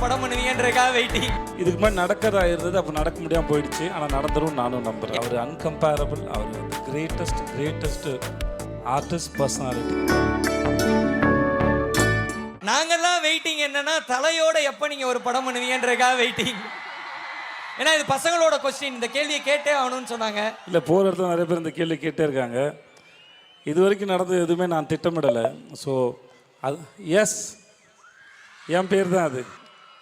படம் பண்ணுவீங்கன்றதுக்காக வெயிட்டிங். இதுக்கு முன்னாடி நடக்கிறதா இருந்தது, அப்போ நடக்க முடியாமல் போயிடுச்சு. ஆனால் நடந்துரும் நானும் நம்புகிறேன். அவர் அன்கம்பேரபிள், அவர் வந்து கிரேட்டஸ்ட் ஆர்டிஸ்ட் பர்சனாலிட்டி. நாங்கெல்லாம் வெயிட்டிங் என்னன்னா தலையோட எப்போ நீங்கள் ஒரு படம் பண்ணுவீங்கன்றதுக்காக வெயிட்டிங். ஏன்னா இது பசங்களோட கொஸ்டின், இந்த கேள்வியை கேட்டே ஆகணும்னு சொன்னாங்க. இல்லை, போகிற இடத்துல நிறைய பேர் இந்த கேள்வி கேட்டே இருக்காங்க. இது வரைக்கும் நடந்தது எதுவுமே நான் திட்டமிடலை. ஸோ அது எஸ், என் பேர் தான் அது.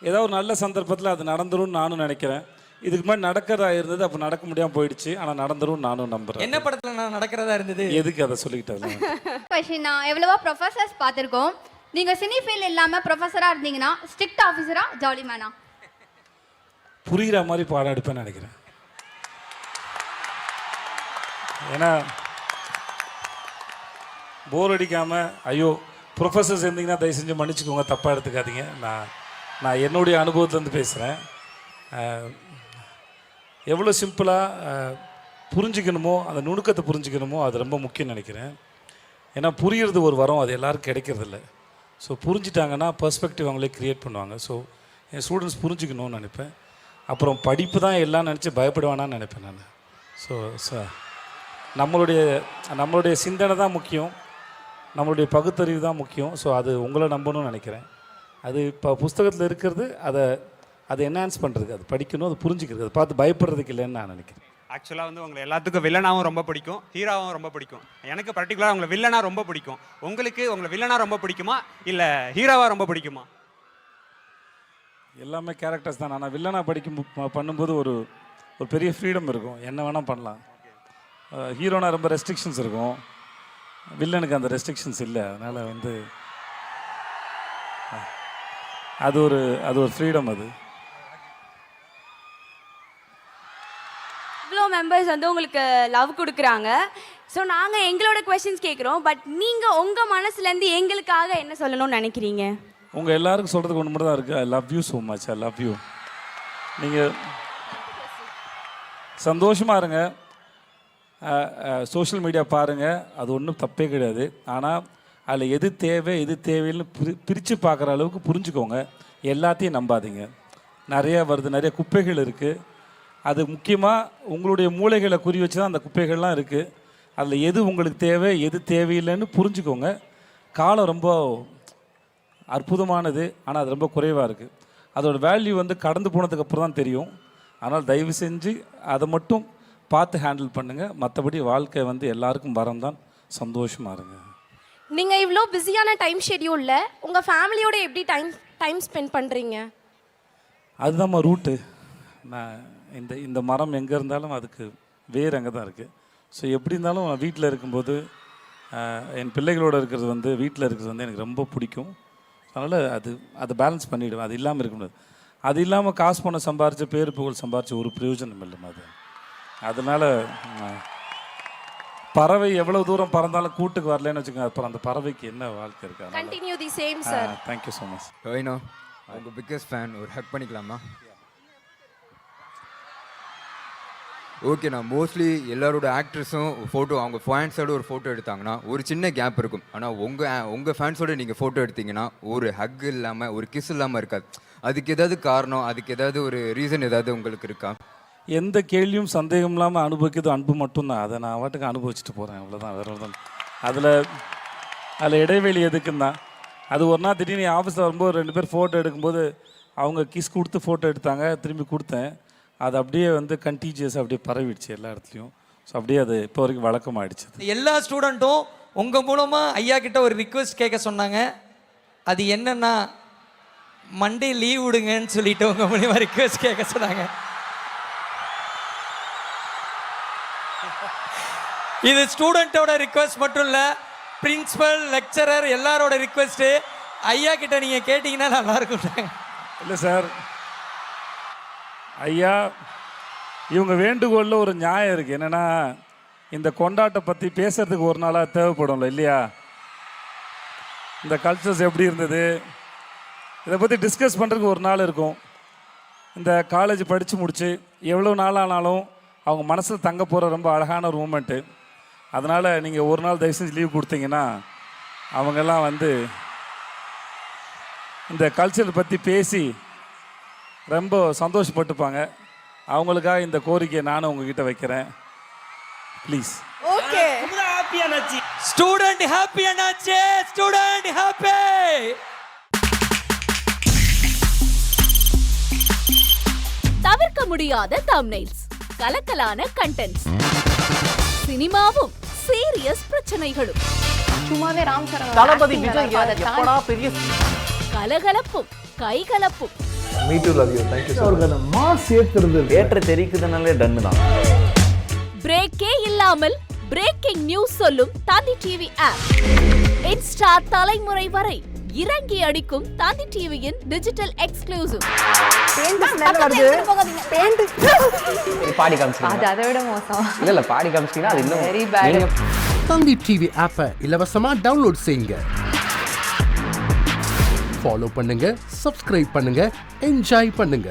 ஏதோ ஒரு நல்ல சந்தர்ப்பத்தில் அது நடந்துரும்னு நானும் நினைக்கிறேன். இதுக்கு முன்னாடி நடக்கிறதா இருந்தது, அப்போ நடக்க முடியாமல் போயிடுச்சு. ஆனால் நடந்துரும் நானும் நம்புகிறேன். என்ன படத்தில் நான் நடக்கிறதா இருந்தது? எதுக்கு அதை சொல்லிக்கிட்டாங்க? கொஸ்டின், நான் எவ்வளவோ ப்ரொஃபஸர்ஸ் பார்த்துருக்கோம். நீங்கள் சினி ஃபீல்ட் இல்லாமல் ப்ரொஃபஸராக இருந்தீங்கன்னா ஸ்ட்ரிக்ட் ஆஃபீஸரா ஜாலி மேனா? புரிகிற மாதிரி பாடம் எடுப்பேன்னு நினைக்கிறேன். ஏன்னா போர் அடிக்காமல், ஐயோ ப்ரொஃபஸர்ஸ் இருந்தீங்கன்னா தயவு செஞ்சு மன்னிச்சுக்கோங்க, தப்பாக எடுத்துக்காதீங்க. நான் என்னுடைய அனுபவத்துலேருந்து பேசுகிறேன். எவ்வளோ சிம்பிளாக புரிஞ்சுக்கணுமோ, அந்த நுணுக்கத்தை புரிஞ்சுக்கணுமோ, அது ரொம்ப முக்கியம் நினைக்கிறேன். ஏன்னா புரியுறது ஒரு வரம், அது எல்லோரும் கிடைக்கிறதில்ல. ஸோ புரிஞ்சிட்டாங்கன்னா பர்ஸ்பெக்டிவ் அவங்களே க்ரியேட் பண்ணுவாங்க. ஸோ என் ஸ்டூடெண்ட்ஸ் புரிஞ்சுக்கணும்னு நினைப்பேன். அப்புறம் படிப்பு தான் எல்லாம் நினச்சி பயப்படுவானான்னு நினைப்பேன் நான். ஸோ நம்மளுடைய சிந்தனை தான் முக்கியம், நம்மளுடைய பகுத்தறிவு தான் முக்கியம். ஸோ அது உங்களை நம்பணும்னு நினைக்கிறேன். அது இப்போ புஸ்தகத்தில் இருக்கிறது, அதை என்ஹான்ஸ் பண்ணுறதுக்கு, அது படிக்கணும், அது புரிஞ்சுக்கிறது, அதை பார்த்து பயப்படுறதுக்கு இல்லைன்னு நான் நினைக்கிறேன். ஆக்சுவலாக வந்து உங்களை எல்லாத்துக்கும் வில்லனாகவும் ரொம்ப பிடிக்கும், ஹீரோவும் ரொம்ப பிடிக்கும். எனக்கு பர்டிகுலராக உங்களை வில்லனா ரொம்ப பிடிக்கும். உங்களுக்கு உங்களை வில்லனா ரொம்ப பிடிக்குமா இல்லை ஹீரோவாக ரொம்ப பிடிக்குமா? எல்லாமே கேரக்டர்ஸ் தான். நான் வில்லனாக பண்ணும்போது ஒரு பெரிய ஃப்ரீடம் இருக்கும், என்ன வேணால் பண்ணலாம். ஹீரோனா ரொம்ப ரெஸ்ட்ரிக்ஷன்ஸ் இருக்கும், வில்லனுக்கு அந்த ரெஸ்ட்ரிக்ஷன்ஸ் இல்லை. அதனால் வந்து அது ஒரு ஃப்ரீடம். அது இவ்வளோ மெம்பர்ஸ் வந்து உங்களுக்கு லவ் கொடுக்குறாங்க. ஸோ நாங்கள் எங்களோட கொஸ்டின்ஸ் கேட்குறோம். பட் நீங்கள் உங்கள் மனசுலேருந்து எங்களுக்காக என்ன சொல்லணும்னு நினைக்கிறீங்க? உங்கள் எல்லாருக்கும் சொல்கிறதுக்கு ஒன்று மட்டும் தான் இருக்குது. I love you so much. I love you. நீங்கள் சந்தோஷமாக இருங்க. சோஷியல் மீடியா பாருங்கள், அது ஒன்றும் தப்பே கிடையாது. ஆனால் அதில் எது தேவை எது தேவைன்னு பிரித்து பார்க்குற அளவுக்கு புரிஞ்சுக்கோங்க. எல்லாத்தையும் நம்பாதீங்க. நிறையா வருது, நிறைய குப்பைகள் இருக்குது. அது முக்கியமாக உங்களுடைய மூளைகளை குறி வச்சு தான் அந்த குப்பைகள்லாம் இருக்குது. அதில் எது உங்களுக்கு தேவை எது தேவையில்லைன்னு புரிஞ்சுக்கோங்க. காலம் ரொம்ப அற்புதமானது, ஆனால் அது ரொம்ப குறைவாக இருக்குது. அதோடய வேல்யூ வந்து கடந்து போனதுக்கப்புறம் தான் தெரியும். ஆனால் தயவு செஞ்சு அதை மட்டும் பார்த்து ஹேண்டில் பண்ணுங்கள். மற்றபடி வாழ்க்கை வந்து எல்லாருக்கும் வரம் தான். சந்தோஷமாக இருங்க. நீங்கள் இவ்வளோ பிஸியான டைம் ஷெட்யூலில் உங்கள் ஃபேமிலியோட எப்படி டைம் ஸ்பெண்ட் பண்ணுறீங்க? அதுதான்மா ரூட்டு. நான் இந்த மரம் எங்கே இருந்தாலும் அதுக்கு வேறு அங்கே தான் இருக்குது. ஸோ எப்படி இருந்தாலும் நான் வீட்டில் இருக்கும்போது என் பிள்ளைகளோடு இருக்கிறது வந்து வீட்டில் இருக்கிறது வந்து எனக்கு ரொம்ப பிடிக்கும். அதனால் அதை பேலன்ஸ் பண்ணிவிடுவேன். அது இல்லாமல் இருக்க முடியாது. அது இல்லாமல் காசு பணம் சம்பாரித்த பேர் புகழ் சம்பாரித்த ஒரு பிரயோஜனம் இல்லைம்மா அது. அதனால் பறவை எவ்வளோ தூரம் பறந்தாலும் கூட்டுக்கு வரலன்னு வச்சுக்கோங்க, அப்புறம் அந்த பறவைக்கு என்ன வாழ்க்கை இருக்கா? Continue the same sir. Thank you so much. ரோஹினோ, உங்கள் பிக்கஸ்ட் ஃபேன், ஒரு ஹக் பண்ணிக்கலாமா? ஓகேண்ணா. மோஸ்ட்லி எல்லாரோட ஆக்ட்ரஸும் ஃபோட்டோ அவங்க ஃபேன்ஸோட ஒரு ஃபோட்டோ எடுத்தாங்கன்னா ஒரு சின்ன கேப் இருக்கும். ஆனால் உங்கள் ஃபேன்ஸோட நீங்கள் ஃபோட்டோ எடுத்தீங்கன்னா ஒரு ஹக் இல்லாமல் ஒரு கிஸ் இல்லாமல் இருக்காது. அதுக்கு ஏதாவது காரணம், அதுக்கு ஏதாவது ஒரு ரீசன் ஏதாவது உங்களுக்கு இருக்கா? எந்த கேள்வியும் சந்தேகம் இல்லாமல் அனுபவிக்கிறது அன்பு மட்டும்தான். அதை நான் வாட்டுக்கு அனுபவிச்சுட்டு போகிறேன், அவ்வளோதான், வேறு தான். அதில் இடைவெளி எதுக்குன்னு தான். அது ஒரு நாள் திடீர்னு ஆஃபீஸில் வரும்போது 2 பேர் ஃபோட்டோ எடுக்கும்போது அவங்க கிஸ் கொடுத்து ஃபோட்டோ எடுத்தாங்க, திரும்பி கொடுத்தேன். அது அப்படியே வந்து கண்டிஜியஸ் அப்படியே பரவிடுச்சு எல்லா இடத்துலையும். ஸோ அப்படியே அது இப்போ வரைக்கும் வழக்கமாகிடுச்சு. எல்லா ஸ்டூடெண்ட்டும் உங்கள் மூலமாக ஐயா கிட்ட ஒரு ரிக்வெஸ்ட் கேட்க சொன்னாங்க. அது என்னன்னா, மண்டே லீவ் விடுங்கன்னு சொல்லிட்டு உங்கள் மூலியமாக ரிக்வெஸ்ட் கேட்க சொன்னாங்க. இது ஸ்டூடெண்ட்டோட ரிக்வெஸ்ட் மட்டும் இல்லை, பிரின்சிபல் லெக்சரர் எல்லாரோட ரிக்வெஸ்ட்டு. ஐயா கிட்ட நீங்கள் கேட்டிங்கன்னா நல்லாயிருக்கும். இல்லை சார், ஐயா இவங்க வேண்டுகோளில் ஒரு நியாயம் இருக்குது. என்னென்னா, இந்த கொண்டாட்டத்தை பற்றி பேசுகிறதுக்கு ஒரு நாளாக தேவைப்படும்ல இல்லையா? இந்த கல்ச்சர்ஸ் எப்படி இருந்தது, இதை பற்றி டிஸ்கஸ் பண்ணுறதுக்கு ஒரு நாள் இருக்கும். இந்த காலேஜ் படித்து முடித்து எவ்வளோ நாளானாலும் அவங்க மனசில் தங்க போகிற ரொம்ப அழகான ஒரு மூமெண்ட்டு. அதனால் நீங்கள் ஒரு நாள் தயவு செஞ்சு லீவ் கொடுத்தீங்கன்னா அவங்கெல்லாம் வந்து இந்த கல்ச்சரை பற்றி பேசி ரொம்ப சந்தோஷப்பட்டுப்பாங்க. அவங்களுக்காக இந்த கோரிக்கையை நானும் உங்ககிட்ட வைக்கிறேன். ப்ளீஸ். ஓகே ஸ்டூடெண்ட் ஹாப்பி அண்ணாச்சே, ஸ்டூடெண்ட் ஹாப்பி. தவிர்க்க முடியாத தம்ப்நெயில்ஸ், கலக்கலான கண்டென்ட்ஸ், சினிமாவும் சீரியஸ் பிரச்சனைகளும், சும்மாவே ராம் சரண் தளபதி விஜய் எப்படா பெரிய கலகலப்பும் கைகலப்பும், me too love you thank you அவருக்கு அந்த மாஸ் ஏத்துறது ஏற்ற தெரிக்குதுனாலே டன் தான். பிரேக்கே இல்லாமல் பிரேக்கிங் நியூஸ் சொல்லும் தந்தி டிவி ஆப். இன்ஸ்டா தலைமுறை வரை இறங்கி அடிக்கும் தந்தி டிவியின் டிஜிட்டல் எக்ஸ்க்ளூசிவ். பாடி காமிச்சிங்க அது அதை விட மோசம் இல்ல பாடி காமிச்சிங்கன்னா அது இன்னும் வெரி பேட். தந்தி டிவி ஆப்பை இலவசமா டவுன்லோட் செய்யுங்க. ஃபாலோ பண்ணுங்க, சப்ஸ்கிரைப் பண்ணுங்க, என்ஜாய் பண்ணுங்க.